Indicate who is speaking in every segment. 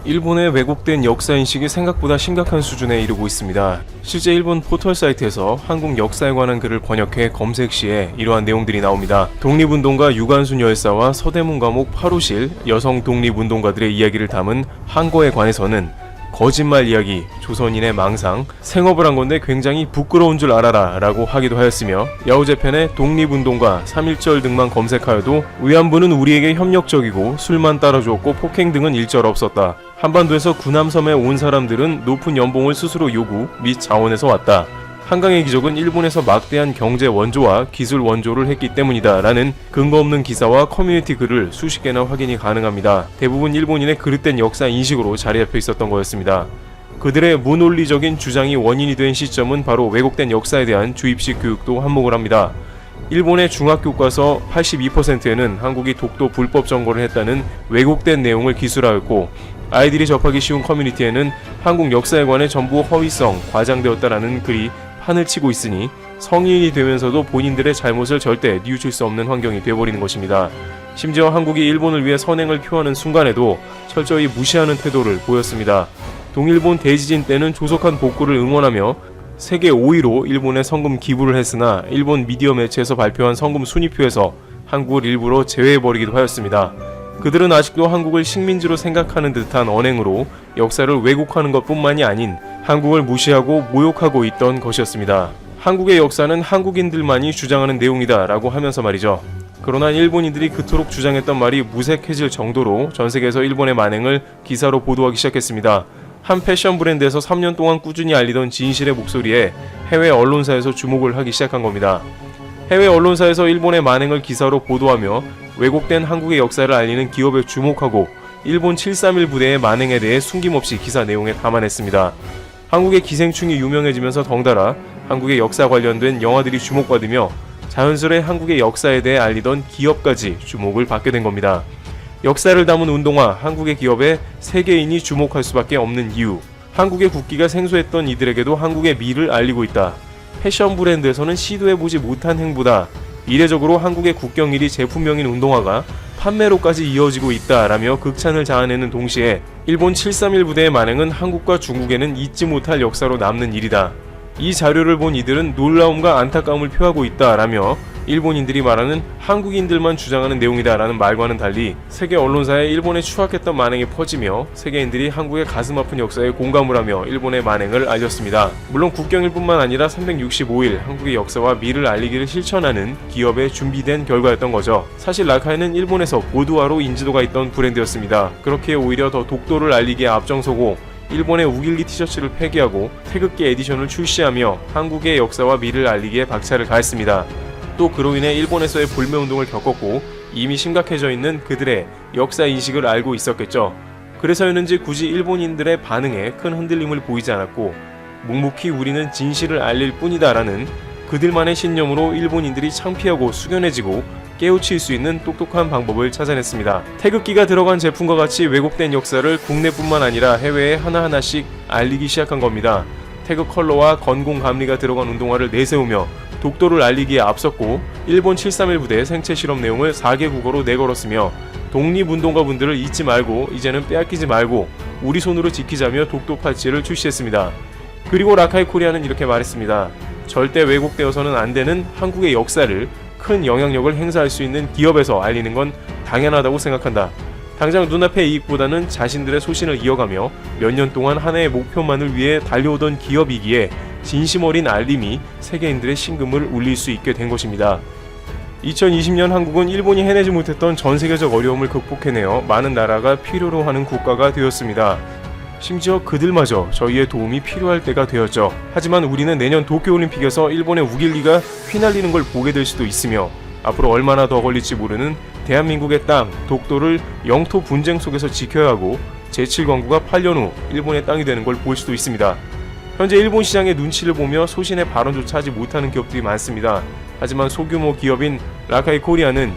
Speaker 1: 일본의 왜곡된 역사인식이 생각보다 심각한 수준에 이르고 있습니다. 실제 일본 포털 사이트에서 한국 역사에 관한 글을 번역해 검색 시에 이러한 내용들이 나옵니다. 독립운동가 유관순 열사와 서대문 감옥 8호실 여성 독립운동가들의 이야기를 담은 한거에 관해서는 거짓말 이야기, 조선인의 망상, 생업을 한 건데 굉장히 부끄러운 줄 알아라 라고 하기도 하였으며 야후제편의 독립운동가, 3.1절 등만 검색하여도 위안부는 우리에게 협력적이고 술만 따라주었고 폭행 등은 일절 없었다. 한반도에서 구남섬에 온 사람들은 높은 연봉을 스스로 요구 및 자원해서 왔다. 한강의 기적은 일본에서 막대한 경제 원조와 기술 원조를 했기 때문이다 라는 근거 없는 기사와 커뮤니티 글을 수십 개나 확인이 가능합니다. 대부분 일본인의 그릇된 역사 인식으로 자리잡혀 있었던 거였습니다. 그들의 무논리적인 주장이 원인이 된 시점은 바로 왜곡된 역사에 대한 주입식 교육도 한몫을 합니다. 일본의 중학교과서 82%에는 한국이 독도 불법 점거를 했다는 왜곡된 내용을 기술하였고 아이들이 접하기 쉬운 커뮤니티에는 한국 역사에 관해 전부 허위성, 과장되었다라는 글이 판을 치고 있으니 성인이 되면서도 본인들의 잘못을 절대 뉘우칠 수 없는 환경이 되어버리는 것입니다. 심지어 한국이 일본을 위해 선행을 표하는 순간에도 철저히 무시하는 태도를 보였습니다. 동일본 대지진 때는 조속한 복구를 응원하며 세계 5위로 일본에 성금 기부를 했으나 일본 미디어 매체에서 발표한 성금 순위표에서 한국을 일부러 제외해버리기도 하였습니다. 그들은 아직도 한국을 식민지로 생각하는 듯한 언행으로 역사를 왜곡하는 것뿐만이 아닌 한국을 무시하고 모욕하고 있던 것이었습니다. 한국의 역사는 한국인들만이 주장하는 내용이다 라고 하면서 말이죠. 그러나 일본인들이 그토록 주장했던 말이 무색해질 정도로 전세계에서 일본의 만행을 기사로 보도하기 시작했습니다. 한 패션 브랜드에서 3년 동안 꾸준히 알리던 진실의 목소리에 해외 언론사에서 주목을 하기 시작한 겁니다. 해외 언론사에서 일본의 만행을 기사로 보도하며 왜곡된 한국의 역사를 알리는 기업에 주목하고 일본 731 부대의 만행에 대해 숨김없이 기사 내용에 담아냈습니다. 한국의 기생충이 유명해지면서 덩달아 한국의 역사 관련된 영화들이 주목받으며 자연스레 한국의 역사에 대해 알리던 기업까지 주목을 받게 된 겁니다. 역사를 담은 운동화, 한국의 기업에 세계인이 주목할 수밖에 없는 이유, 한국의 국기가 생소했던 이들에게도 한국의 미를 알리고 있다. 패션 브랜드에서는 시도해보지 못한 행보다. 이례적으로 한국의 국경일이 제품명인 운동화가 판매로까지 이어지고 있다라며 극찬을 자아내는 동시에 일본 731 부대의 만행은 한국과 중국에는 잊지 못할 역사로 남는 일이다. 이 자료를 본 이들은 놀라움과 안타까움을 표하고 있다라며 일본인들이 말하는 한국인들만 주장하는 내용이다라는 말과는 달리 세계 언론사에 일본에 추악했던 만행이 퍼지며 세계인들이 한국의 가슴 아픈 역사에 공감을 하며 일본의 만행을 알렸습니다. 물론 국경일뿐만 아니라 365일 한국의 역사와 미를 알리기를 실천하는 기업의 준비된 결과였던 거죠. 사실 라카이는 일본에서 보드화로 인지도가 있던 브랜드였습니다. 그렇게 오히려 더 독도를 알리기에 앞장서고 일본의 우길기 티셔츠를 폐기하고 태극기 에디션을 출시하며 한국의 역사와 미를 알리기에 박차를 가했습니다. 또 그로 인해 일본에서의 불매운동을 겪었고 이미 심각해져 있는 그들의 역사인식을 알고 있었겠죠. 그래서였는지 굳이 일본인들의 반응에 큰 흔들림을 보이지 않았고 묵묵히 우리는 진실을 알릴 뿐이다 라는 그들만의 신념으로 일본인들이 창피하고 숙연해지고 깨우칠 수 있는 똑똑한 방법을 찾아냈습니다. 태극기가 들어간 제품과 같이 왜곡된 역사를 국내뿐만 아니라 해외에 하나하나씩 알리기 시작한 겁니다. 태극 컬러와 건공 감리가 들어간 운동화를 내세우며 독도를 알리기에 앞섰고 일본 731 부대의 생체 실험 내용을 4개 국어로 내걸었으며 독립운동가분들을 잊지 말고 이제는 빼앗기지 말고 우리 손으로 지키자며 독도 팔찌를 출시했습니다. 그리고 라카이 코리아는 이렇게 말했습니다. 절대 왜곡되어서는 안 되는 한국의 역사를 큰 영향력을 행사할 수 있는 기업에서 알리는 건 당연하다고 생각한다. 당장 눈앞의 이익보다는 자신들의 소신을 이어가며 몇 년 동안 하나의 목표만을 위해 달려오던 기업이기에 진심 어린 알림이 세계인들의 심금을 울릴 수 있게 된 것입니다. 2020년 한국은 일본이 해내지 못했던 전 세계적 어려움을 극복해내어 많은 나라가 필요로 하는 국가가 되었습니다. 심지어 그들마저 저희의 도움이 필요할 때가 되었죠. 하지만 우리는 내년 도쿄올림픽에서 일본의 우길기가 휘날리는 걸 보게 될 수도 있으며 앞으로 얼마나 더 걸릴지 모르는 대한민국의 땅, 독도를 영토 분쟁 속에서 지켜야 하고 제7권구가 8년 후 일본의 땅이 되는 걸 볼 수도 있습니다. 현재 일본 시장의 눈치를 보며 소신의 발언조차 하지 못하는 기업들이 많습니다. 하지만 소규모 기업인 라카이 코리아는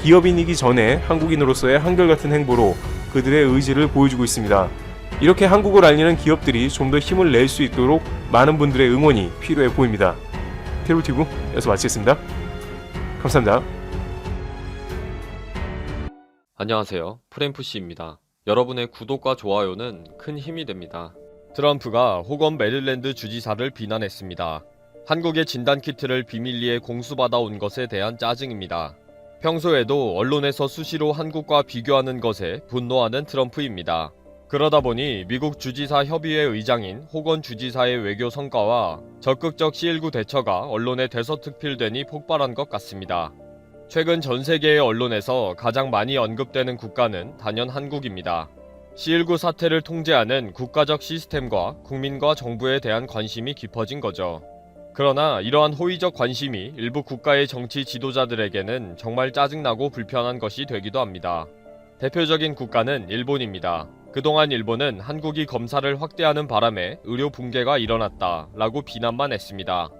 Speaker 1: 기업인이기 전에 한국인으로서의 한결같은 행보로 그들의 의지를 보여주고 있습니다. 이렇게 한국을 알리는 기업들이 좀 더 힘을 낼 수 있도록 많은 분들의 응원이 필요해 보입니다. 테루티브 여기서 마치겠습니다. 감사합니다.
Speaker 2: 안녕하세요. 프레임푸시입니다. 여러분의 구독과 좋아요는 큰 힘이 됩니다. 트럼프가 호건 메릴랜드 주지사를 비난했습니다. 한국의 진단키트를 비밀리에 공수받아 온 것에 대한 짜증입니다. 평소에도 언론에서 수시로 한국과 비교하는 것에 분노하는 트럼프입니다. 그러다 보니 미국 주지사 협의회 의장인 호건 주지사의 외교 성과와 적극적 C19 대처가 언론에 대서특필되니 폭발한 것 같습니다. 최근 전 세계의 언론에서 가장 많이 언급되는 국가는 단연 한국입니다. C19 사태를 통제하는 국가적 시스템과 국민과 정부에 대한 관심이 깊어진 거죠. 그러나 이러한 호의적 관심이 일부 국가의 정치 지도자들에게는 정말 짜증나고 불편한 것이 되기도 합니다. 대표적인 국가는 일본입니다. 그동안 일본은 한국이 검사를 확대하는 바람에 의료 붕괴가 일어났다 라고 비난만 했습니다.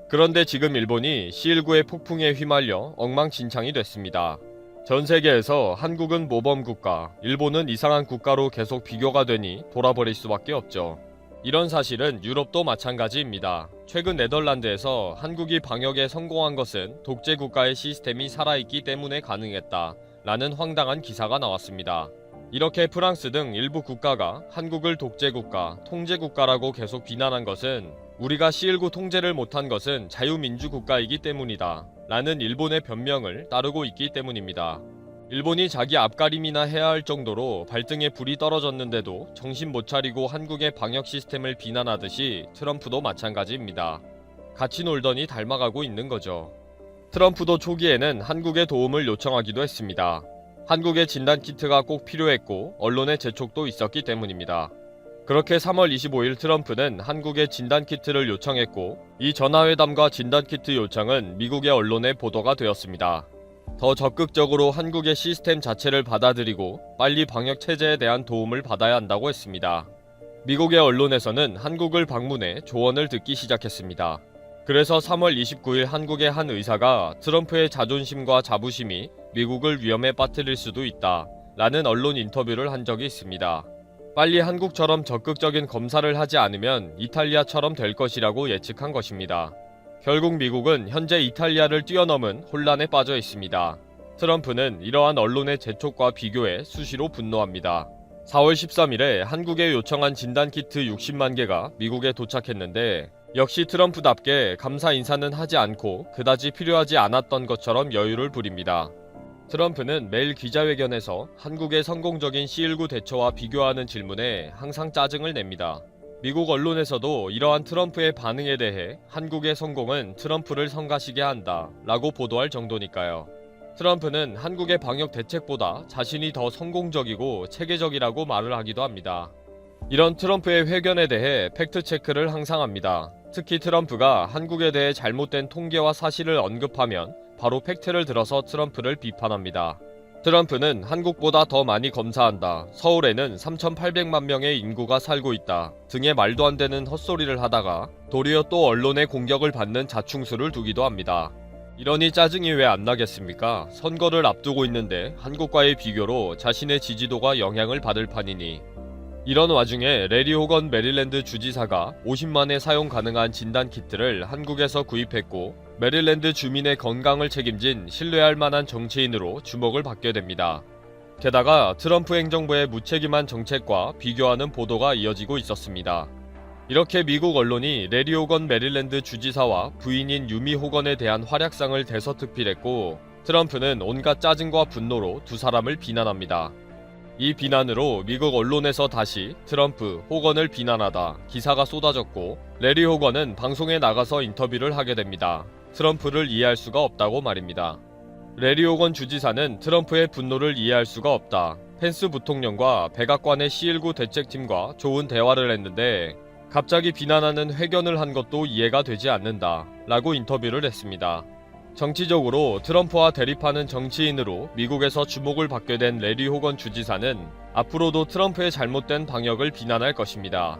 Speaker 2: 그런데 지금 일본이 C19의 폭풍에 휘말려 엉망진창이 됐습니다. 전 세계에서 한국은 모범국가, 일본은 이상한 국가로 계속 비교가 되니 돌아버릴 수밖에 없죠. 이런 사실은 유럽도 마찬가지입니다. 최근 네덜란드에서 한국이 방역에 성공한 것은 독재국가의 시스템이 살아있기 때문에 가능했다 라는 황당한 기사가 나왔습니다. 이렇게 프랑스 등 일부 국가가 한국을 독재국가, 통제국가라고 계속 비난한 것은 우리가 C19 통제를 못한 것은 자유민주국가이기 때문이다 라는 일본의 변명을 따르고 있기 때문입니다. 일본이 자기 앞가림이나 해야 할 정도로 발등에 불이 떨어졌는데도 정신 못 차리고 한국의 방역 시스템을 비난하듯이 트럼프도 마찬가지입니다. 같이 놀더니 닮아가고 있는 거죠. 트럼프도 초기에는 한국의 도움을 요청하기도 했습니다. 한국의 진단키트가 꼭 필요했고 언론의 재촉도 있었기 때문입니다. 그렇게 3월 25일 트럼프는 한국에 진단키트를 요청했고 이 전화회담과 진단키트 요청은 미국의 언론에 보도가 되었습니다. 더 적극적으로 한국의 시스템 자체를 받아들이고 빨리 방역체제에 대한 도움을 받아야 한다고 했습니다. 미국의 언론에서는 한국을 방문해 조언을 듣기 시작했습니다. 그래서 3월 29일 한국의 한 의사가 트럼프의 자존심과 자부심이 미국을 위험에 빠뜨릴 수도 있다 라는 언론 인터뷰를 한 적이 있습니다. 빨리 한국처럼 적극적인 검사를 하지 않으면 이탈리아처럼 될 것이라고 예측한 것입니다. 결국 미국은 현재 이탈리아를 뛰어넘은 혼란에 빠져 있습니다. 트럼프는 이러한 언론의 재촉과 비교에 수시로 분노합니다. 4월 13일에 한국에 요청한 진단키트 60만 개가 미국에 도착했는데 역시 트럼프답게 감사 인사는 하지 않고 그다지 필요하지 않았던 것처럼 여유를 부립니다. 트럼프는 매일 기자회견에서 한국의 성공적인 C19 대처와 비교하는 질문에 항상 짜증을 냅니다. 미국 언론에서도 이러한 트럼프의 반응에 대해 한국의 성공은 트럼프를 성가시게 한다 라고 보도할 정도니까요. 트럼프는 한국의 방역 대책보다 자신이 더 성공적이고 체계적이라고 말을 하기도 합니다. 이런 트럼프의 회견에 대해 팩트체크를 항상 합니다. 특히 트럼프가 한국에 대해 잘못된 통계와 사실을 언급하면 바로 팩트를 들어서 트럼프를 비판합니다. 트럼프는 한국보다 더 많이 검사한다, 서울에는 3,800만 명의 인구가 살고 있다 등의 말도 안 되는 헛소리를 하다가 도리어 또 언론의 공격을 받는 자충수를 두기도 합니다. 이러니 짜증이 왜 안 나겠습니까? 선거를 앞두고 있는데 한국과의 비교로 자신의 지지도가 영향을 받을 판이니. 이런 와중에 레리 호건 메릴랜드 주지사가 50만회 사용 가능한 진단키트를 한국에서 구입했고 메릴랜드 주민의 건강을 책임진 신뢰할 만한 정치인으로 주목을 받게 됩니다. 게다가 트럼프 행정부의 무책임한 정책과 비교하는 보도가 이어지고 있었습니다. 이렇게 미국 언론이 레리 호건 메릴랜드 주지사와 부인인 유미 호건에 대한 활약상을 대서특필했고 트럼프는 온갖 짜증과 분노로 두 사람을 비난합니다. 이 비난으로 미국 언론에서 다시 트럼프, 호건을 비난하다 기사가 쏟아졌고 레리 호건은 방송에 나가서 인터뷰를 하게 됩니다. 트럼프를 이해할 수가 없다고 말입니다. 레리 호건 주지사는 트럼프의 분노를 이해할 수가 없다. 펜스 부통령과 백악관의 C19 대책팀과 좋은 대화를 했는데 갑자기 비난하는 회견을 한 것도 이해가 되지 않는다 라고 인터뷰를 했습니다. 정치적으로 트럼프와 대립하는 정치인으로 미국에서 주목을 받게 된 레리 호건 주지사는 앞으로도 트럼프의 잘못된 방역을 비난할 것입니다.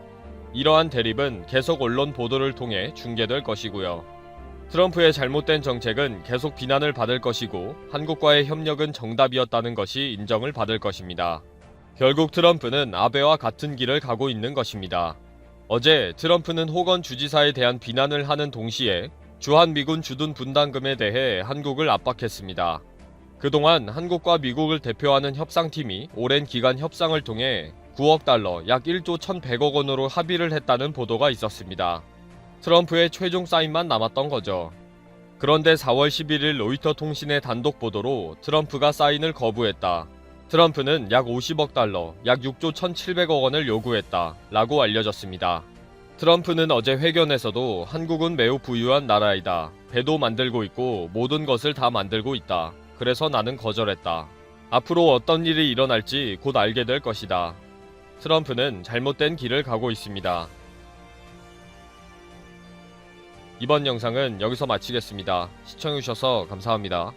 Speaker 2: 이러한 대립은 계속 언론 보도를 통해 중계될 것이고요. 트럼프의 잘못된 정책은 계속 비난을 받을 것이고 한국과의 협력은 정답이었다는 것이 인정을 받을 것입니다. 결국 트럼프는 아베와 같은 길을 가고 있는 것입니다. 어제 트럼프는 호건 주지사에 대한 비난을 하는 동시에 주한미군 주둔 분담금에 대해 한국을 압박했습니다. 그동안 한국과 미국을 대표하는 협상팀이 오랜 기간 협상을 통해 9억 달러 약 1조 1,100억 원으로 합의를 했다는 보도가 있었습니다. 트럼프의 최종 사인만 남았던 거죠. 그런데 4월 11일 로이터 통신의 단독 보도로 트럼프가 사인을 거부했다. 트럼프는 약 50억 달러, 약 6조 1,700억 원을 요구했다 라고 알려졌습니다. 트럼프는 어제 회견에서도 한국은 매우 부유한 나라이다. 배도 만들고 있고 모든 것을 다 만들고 있다. 그래서 나는 거절했다. 앞으로 어떤 일이 일어날지 곧 알게 될 것이다. 트럼프는 잘못된 길을 가고 있습니다. 이번 영상은 여기서 마치겠습니다. 시청해주셔서 감사합니다.